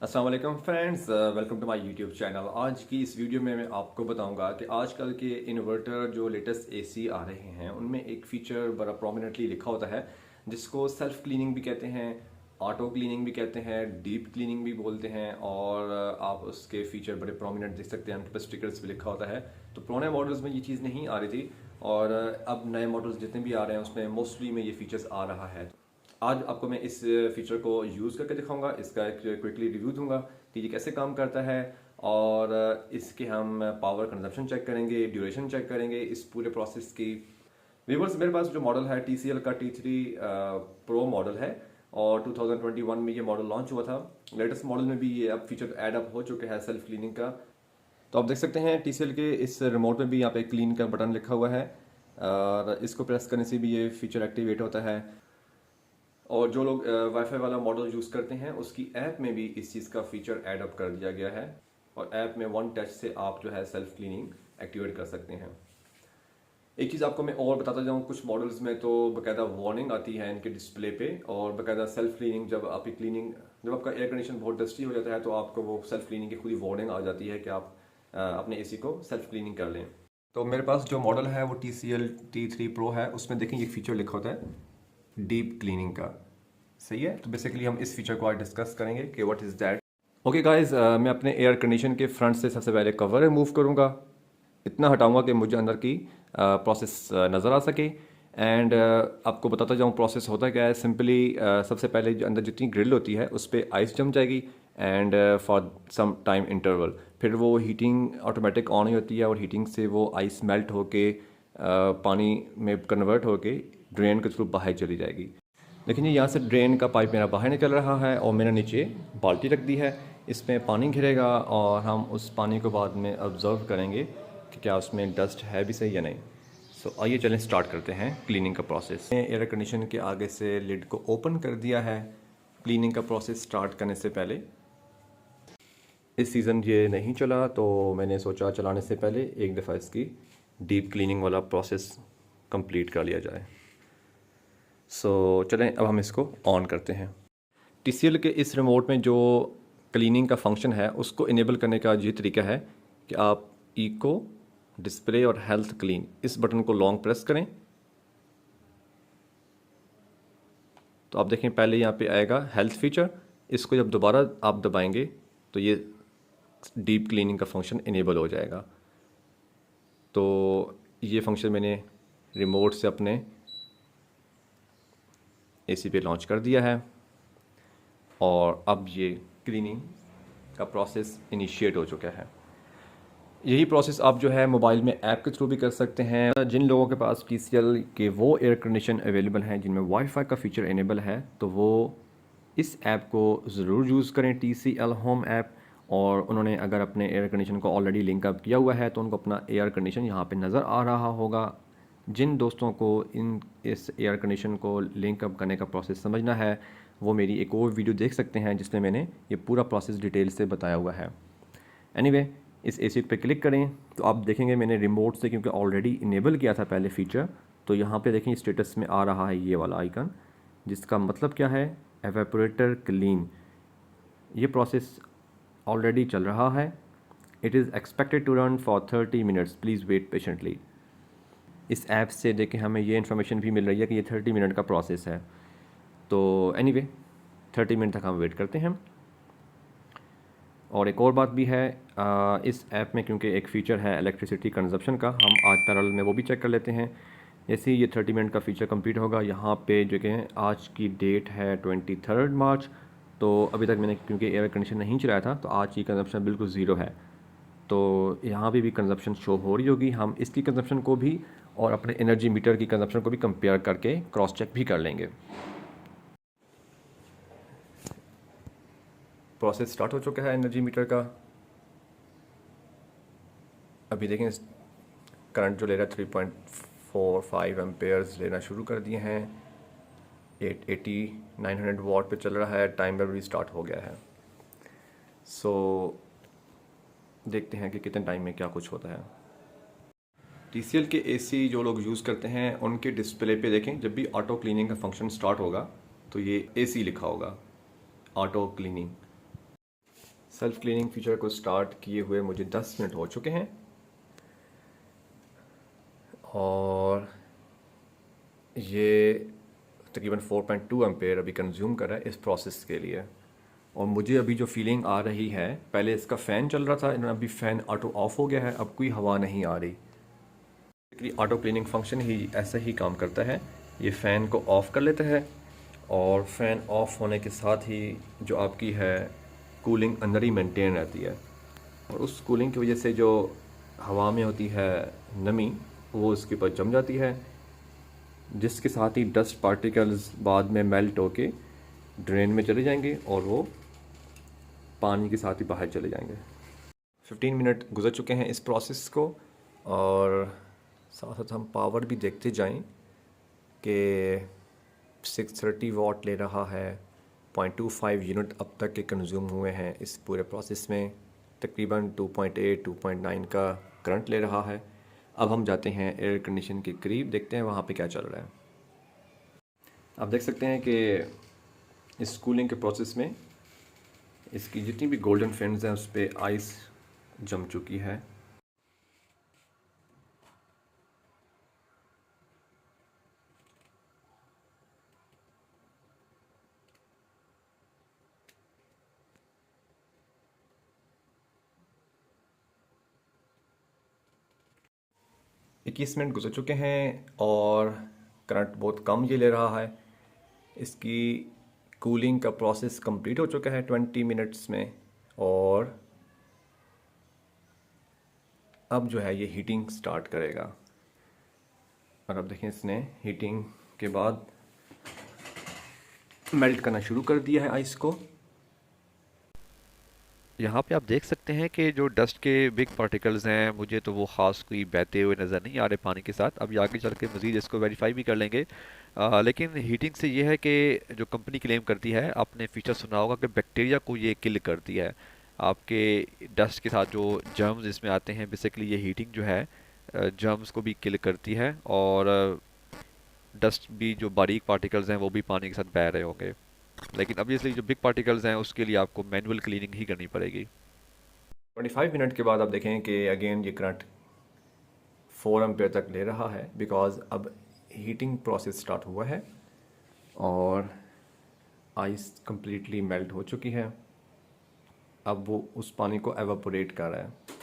अस्सलाम वालेकुम friends, welcome to my YouTube channel. आज की इस वीडियो में मैं आपको बताऊंगा कि आजकल के इन्वर्टर जो लेटेस्ट एसी आ रहे हैं उनमें एक फ़ीचर बड़ा प्रोमिनेंटली लिखा होता है जिसको सेल्फ क्लीनिंग भी कहते हैं, ऑटो क्लीनिंग भी कहते हैं, डीप क्लीनिंग भी बोलते हैं। और आप उसके फ़ीचर बड़े प्रोमिनेंट देख सकते हैं, उनके पास स्टिकर्स भी लिखा होता है। तो पुराने मॉडल्स में ये चीज़ नहीं आ रही थी और अब नए मॉडल्स जितने भी आ रहे हैं उसमें मोस्टली में ये फ़ीचर्स आ रहा है। आज आपको मैं इस फीचर को यूज़ करके दिखाऊंगा, इसका एक क्विकली रिव्यू दूंगा कि ये कैसे काम करता है और इसके हम पावर कंजप्शन चेक करेंगे, ड्यूरेशन चेक करेंगे इस पूरे प्रोसेस की। व्यूअर्स, मेरे पास जो मॉडल है TCL का T3 प्रो मॉडल है और 2021 में ये मॉडल लॉन्च हुआ था। लेटेस्ट मॉडल में भी ये अब फीचर ऐड अप हो चुके हैं सेल्फ क्लीनिंग का। तो आप देख सकते हैं TCL के इस रिमोट में भी यहाँ पे क्लीन का बटन लिखा हुआ है और इसको प्रेस करने से भी ये फीचर एक्टिवेट होता है। और जो लोग वाईफाई वाला मॉडल यूज़ करते हैं उसकी ऐप में भी इस चीज़ का फीचर ऐड अप कर दिया गया है और ऐप में वन टच से आप जो है सेल्फ क्लीनिंग एक्टिवेट कर सकते हैं। एक चीज़ आपको मैं और बताता जाऊँ, कुछ मॉडल्स में तो बाकायदा वार्निंग आती है इनके डिस्प्ले पे और बाकायदा सेल्फ क्लीनिंग, जब आपकी क्लीनिंग, जब आपका एयर कंडीशन बहुत डस्टी हो जाता है तो आपको वो सेल्फ क्लीनिंग की खुद ही वार्निंग आ जाती है कि आप अपने एसी को सेल्फ क्लीनिंग कर लें। तो मेरे पास जो मॉडल है वो TCL T3 प्रो है, उसमें देखें ये फीचर लिखा होता है डीप क्लीनिंग का। सही है, तो बेसिकली हम इस फीचर को आज डिस्कस करेंगे कि what is that. Okay guys, मैं अपने एयर कंडीशन के फ्रंट से सबसे पहले कवर रिमूव करूँगा। इतना हटाऊंगा कि मुझे अंदर की प्रोसेस नज़र आ सके। एंड आपको बताता जाऊँ प्रोसेस होता क्या है। सिंपली सबसे पहले जो अंदर जितनी ग्रिल होती है उस पर आइस जम जाएगी and for some time interval फिर वो हीटिंग ऑटोमेटिक ऑन ही होती है और हीटिंग से वो आइस मेल्ट होके पानी में कन्वर्ट होके ड्रेन के थ्रू बाहर चली जाएगी। लेकिन ये यहाँ से ड्रेन का पाइप मेरा बाहर निकल रहा है और मैंने नीचे बाल्टी रख दी है, इसमें पानी घिरेगा और हम उस पानी को बाद में ऑब्ज़र्व करेंगे कि क्या उसमें डस्ट है भी सही या नहीं। सो आइए चलें स्टार्ट करते हैं क्लीनिंग का प्रोसेस। मैंने एयर कंडीशन के आगे से लिड को ओपन कर दिया है क्लीनिंग का प्रोसेस स्टार्ट करने से पहले। इस सीज़न ये नहीं चला तो मैंने सोचा चलाने से पहले एक दफ़ा इसकी डीप क्लीनिंग वाला प्रोसेस कंप्लीट कर लिया जाए। चलें अब हम इसको ऑन करते हैं। TCL के इस रिमोट में जो क्लीनिंग का फंक्शन है उसको इनेबल करने का ये तरीका है कि आप इको, डिस्प्ले और हेल्थ क्लीन इस बटन को लॉन्ग प्रेस करें तो आप देखें पहले यहाँ पे आएगा हेल्थ फीचर। इसको जब दोबारा आप दबाएंगे तो ये डीप क्लीनिंग का फंक्शन इनेबल हो जाएगा। तो ये फंक्शन मैंने रिमोट से अपने एसी पे लॉन्च कर दिया है और अब ये क्लीनिंग का प्रोसेस इनिशिएट हो चुका है। यही प्रोसेस आप जो है मोबाइल में ऐप के थ्रू भी कर सकते हैं। जिन लोगों के पास TCL के वो एयर कंडीशन अवेलेबल हैं जिनमें वाईफाई का फीचर इनेबल है तो वो इस ऐप को ज़रूर यूज़ करें, TCL होम ऐप। और उन्होंने अगर अपने एयर कंडीशन को ऑलरेडी लिंक अप किया हुआ है तो उनको अपना एयर कंडीशन यहाँ पे नज़र आ रहा होगा। जिन दोस्तों को इस एयर कंडीशन को लिंक अप करने का प्रोसेस समझना है वो मेरी एक और वीडियो देख सकते हैं जिसमें मैंने ये पूरा प्रोसेस डिटेल से बताया हुआ है। एनीवे, इस एसी पे क्लिक करें तो आप देखेंगे मैंने रिमोट से, क्योंकि ऑलरेडी इनेबल किया था पहले फ़ीचर, तो यहाँ पे देखें स्टेटस में आ रहा है ये वाला आइकन, जिसका मतलब क्या है, एवेपोरेटर क्लीन। ये प्रोसेस ऑलरेडी चल रहा है। It is expected to run for 30 minutes, please wait patiently. इस ऐप से देखें हमें ये इन्फॉर्मेशन भी मिल रही है कि ये 30 मिनट का प्रोसेस है। तो एनीवे 30 मिनट तक हम वेट करते हैं। और एक और बात भी है, इस ऐप में क्योंकि एक फ़ीचर है इलेक्ट्रिसिटी कंजप्शन का, हम आज पैरेलल में वो भी चेक कर लेते हैं। जैसे ये 30 मिनट का फ़ीचर कंप्लीट होगा, यहाँ पे जो कि आज की डेट है 23 मार्च, तो अभी तक मैंने क्योंकि एयर कंडीशन नहीं चलाया था तो आज की कंजप्शन बिल्कुल ज़ीरो है। तो यहाँ पे भी कंजप्शन शो हो रही होगी। हम इसकी कंजप्शन को भी और अपने एनर्जी मीटर की कंजप्शन को भी कंपेयर करके क्रॉस चेक भी कर लेंगे। प्रोसेस स्टार्ट हो चुका है एनर्जी मीटर का। अभी देखें करंट जो ले रहा है 3.45 एम्पेयर्स लेना शुरू कर दिए हैं। 900 वाट पे चल रहा है, टाइमर भी स्टार्ट हो गया है। देखते हैं कि कितने टाइम में क्या कुछ होता है। TCL के एसी जो लोग यूज़ करते हैं उनके डिस्प्ले पे देखें, जब भी ऑटो क्लीनिंग का फंक्शन स्टार्ट होगा तो ये AC लिखा होगा, auto cleaning. Self cleaning feature को स्टार्ट किए हुए मुझे 10 मिनट हो चुके हैं और ये तकरीबन 4.2 एम्पेयर अभी कंज्यूम कर रहा है इस प्रोसेस के लिए। और मुझे अभी जो फीलिंग आ रही है, पहले इसका फ़ैन चल रहा था, अभी फ़ैन ऑटो ऑफ हो गया है, अब कोई हवा नहीं आ रही। ऑटो क्लीनिंग फंक्शन ही ऐसा ही काम करता है, ये फ़ैन को ऑफ़ कर लेता है और फ़ैन ऑफ़ होने के साथ ही जो आपकी है कूलिंग अंदर ही मेंटेन रहती है और उस कूलिंग की वजह से जो हवा में होती है नमी वो उसके ऊपर जम जाती है, जिसके साथ ही डस्ट पार्टिकल्स बाद में मेल्ट होके ड्रेन में चले जाएंगे और वो पानी के साथ ही बाहर चले जाएंगे। 15 मिनट गुजर चुके हैं इस प्रोसेस को और साथ साथ हम पावर भी देखते जाएं कि 630 वाट ले रहा है, 0.25 यूनिट अब तक के कंज्यूम हुए हैं इस पूरे प्रोसेस में, तकरीबन 2.8 2.9 का करंट ले रहा है। अब हम जाते हैं एयर कंडीशन के करीब, देखते हैं वहाँ पे क्या चल रहा है। आप देख सकते हैं कि इस कूलिंग के प्रोसेस में इसकी जितनी भी गोल्डन फिन्स हैं उस पर आइस जम चुकी है। इक्कीस मिनट गुजर चुके हैं और करंट बहुत कम ये ले रहा है। इसकी कूलिंग का प्रोसेस कंप्लीट हो चुका है 20 मिनट्स में और अब जो है ये हीटिंग स्टार्ट करेगा। और अब देखें इसने हीटिंग के बाद मेल्ट करना शुरू कर दिया है आइस को। यहाँ पे आप देख सकते हैं कि जो डस्ट के बिग पार्टिकल्स हैं, मुझे तो वो ख़ास कोई बहते हुए नज़र नहीं आ रहे पानी के साथ। अभी आगे चल के मज़ीद इसको वेरीफाई भी कर लेंगे। लेकिन हीटिंग से ये है कि जो कंपनी क्लेम करती है, आपने फीचर सुना होगा कि बैक्टीरिया को ये किल करती है। आपके डस्ट के साथ जो जर्म्स इसमें आते हैं, बेसिकली ये हीटिंग जो है जर्म्स को भी किल करती है और डस्ट भी जो बारीक पार्टिकल्स हैं वो भी पानी के साथ बह रहे होंगे। लेकिन ऑब्वियसली जो बिग पार्टिकल्स हैं उसके लिए आपको मैनुअल क्लीनिंग ही करनी पड़ेगी। 25 मिनट के बाद आप देखें कि अगेन ये करंट 4 एम्पेयर तक ले रहा है, बिकॉज अब हीटिंग प्रोसेस स्टार्ट हुआ है और आइस कंप्लीटली मेल्ट हो चुकी है। अब वो उस पानी को एवापोरेट कर रहा है।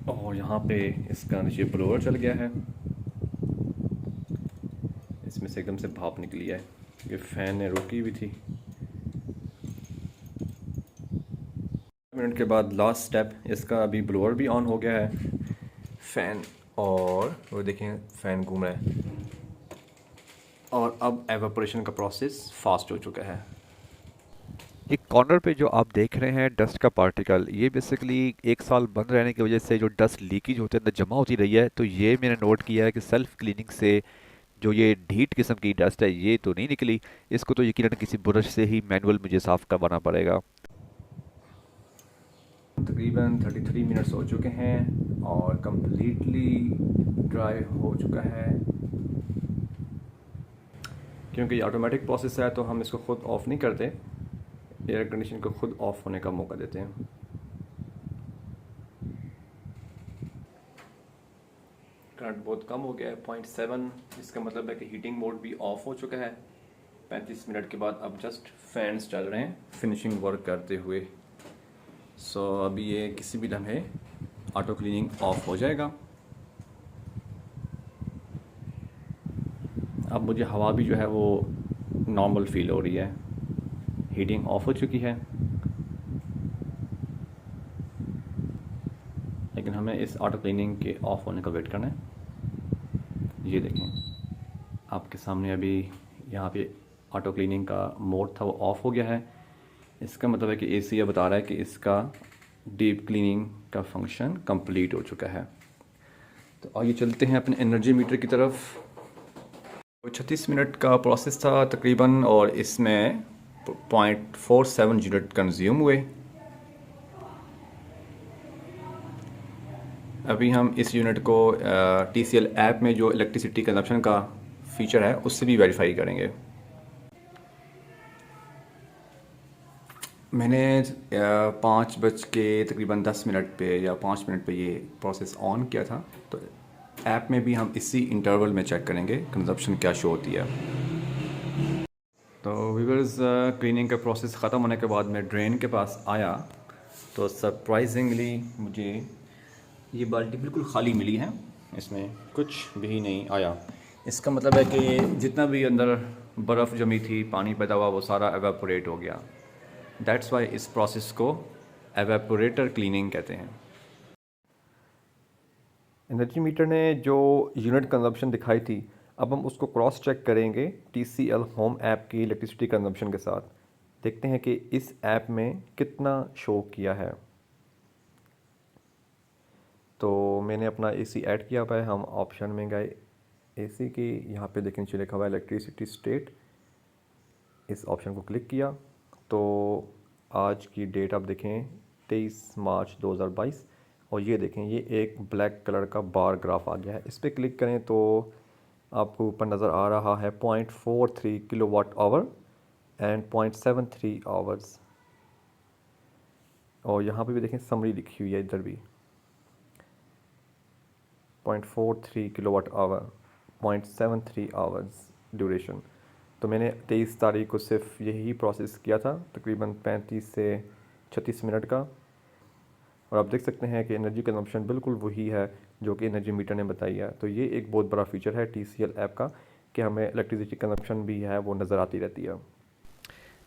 और यहाँ पे इसका नीचे ब्लोअर चल गया है, इसमें से एकदम से भाप निकली है, ये फ़ैन ने रोकी हुई थी। मिनट के बाद लास्ट स्टेप, इसका अभी ब्लोअर भी ऑन हो गया है, फ़ैन, और वो देखें फ़ैन घूम रहा है और अब एवापोरेशन का प्रोसेस फास्ट हो चुका है। एक कॉर्नर पे जो आप देख रहे हैं डस्ट का पार्टिकल, ये बेसिकली एक साल बंद रहने की वजह से जो डस्ट लीकेज होते अंदर जमा होती रही है, तो ये मैंने नोट किया है कि सेल्फ क्लीनिंग से जो ये ढीठ किस्म की डस्ट है ये तो नहीं निकली। इसको तो यकीनन किसी ब्रश से ही मैनुअल मुझे साफ़ करवाना पड़ेगा। तकरीबन 33 मिनट्स हो चुके हैं और कंप्लीटली ड्राई हो चुका है। क्योंकि ये ऑटोमेटिक प्रोसेस है तो हम इसको ख़ुद ऑफ़ नहीं करते, एयर कंडीशन को ख़ुद ऑफ़ होने का मौका देते हैं। करंट बहुत कम हो गया है, 0.7, इसका मतलब है कि हीटिंग मोड भी ऑफ़ हो चुका है। 35 मिनट के बाद अब जस्ट फैंस चल रहे हैं फिनिशिंग वर्क करते हुए। सो अभी ये किसी भी लम्हे ऑटो क्लीनिंग ऑफ हो जाएगा। अब मुझे हवा भी जो है वो नॉर्मल फील हो रही है, हीटिंग ऑफ हो चुकी है, लेकिन हमें इस ऑटो क्लीनिंग के ऑफ होने का वेट करना है। ये देखें आपके सामने अभी यहाँ पे ऑटो क्लीनिंग का मोड था वो ऑफ़ हो गया है। इसका मतलब है कि एसी ये बता रहा है कि इसका डीप क्लीनिंग का फंक्शन कंप्लीट हो चुका है। तो आइए चलते हैं अपने एनर्जी मीटर की तरफ। 36 मिनट का प्रोसेस था तकरीबन और इसमें 0.47 यूनिट कंज्यूम हुए। अभी हम इस यूनिट को TCL ऐप में जो इलेक्ट्रिसिटी कंजप्शन का फीचर है उससे भी वेरीफाई करेंगे। मैंने 5 बज के तकरीबन 10 मिनट पे या 5 मिनट पे ये प्रोसेस ऑन किया था, तो ऐप में भी हम इसी इंटरवल में चेक करेंगे कंजप्शन क्या शो होती है। तो व्यूअर्स, क्लीनिंग का प्रोसेस ख़त्म होने के बाद मैं ड्रेन के पास आया तो सरप्राइजिंगली मुझे ये बाल्टी बिल्कुल ख़ाली मिली है, इसमें कुछ भी नहीं आया। इसका मतलब है कि जितना भी अंदर बर्फ़ जमी थी, पानी पैदा हुआ, वो सारा एवेपोरेट हो गया। दैट्स वाई इस प्रोसेस को एवेपोरेटर क्लीनिंग कहते हैं। एनर्जी मीटर ने जो यूनिट कंजप्शन दिखाई थी, अब हम उसको क्रॉस चेक करेंगे TCL होम ऐप की इलेक्ट्रिसिटी कंजप्शन के साथ। देखते हैं कि इस ऐप में कितना शो किया है। तो मैंने अपना AC ऐड किया हुआ है। हम ऑप्शन में गए AC की, यहाँ पे देखें नीचे लिखा हुआ है इलेक्ट्रिसिटी स्टेट। इस ऑप्शन को क्लिक किया तो आज की डेट आप देखें 23 मार्च 2022, और ये देखें ये एक ब्लैक कलर का बार ग्राफ आ गया है। इस पर क्लिक करें तो आपको ऊपर नज़र आ रहा है 0.43 किलोवाट आवर एंड 0.73 आवर्स, और यहाँ पे भी देखें समरी लिखी हुई है इधर भी 0.43 किलोवाट आवर 0.73 आवर्स ड्यूरेशन। तो मैंने 23 तारीख को सिर्फ यही प्रोसेस किया था, तकरीबन 35 से 36 मिनट का, और आप देख सकते हैं कि एनर्जी कंजम्पशन बिल्कुल वही है जो कि एनर्जी मीटर ने बताई है। तो ये एक बहुत बड़ा फीचर है TCL ऐप का कि हमें इलेक्ट्रिसिटी कंजम्पशन भी है वो नज़र आती रहती है।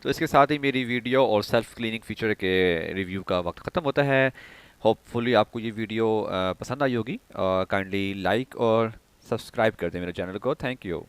तो इसके साथ ही मेरी वीडियो और सेल्फ क्लीनिंग फीचर के रिव्यू का वक्त ख़त्म होता है। होपफुली आपको ये वीडियो पसंद आई होगी। काइंडली लाइक और सब्सक्राइब कर दें मेरे चैनल को। Thank you.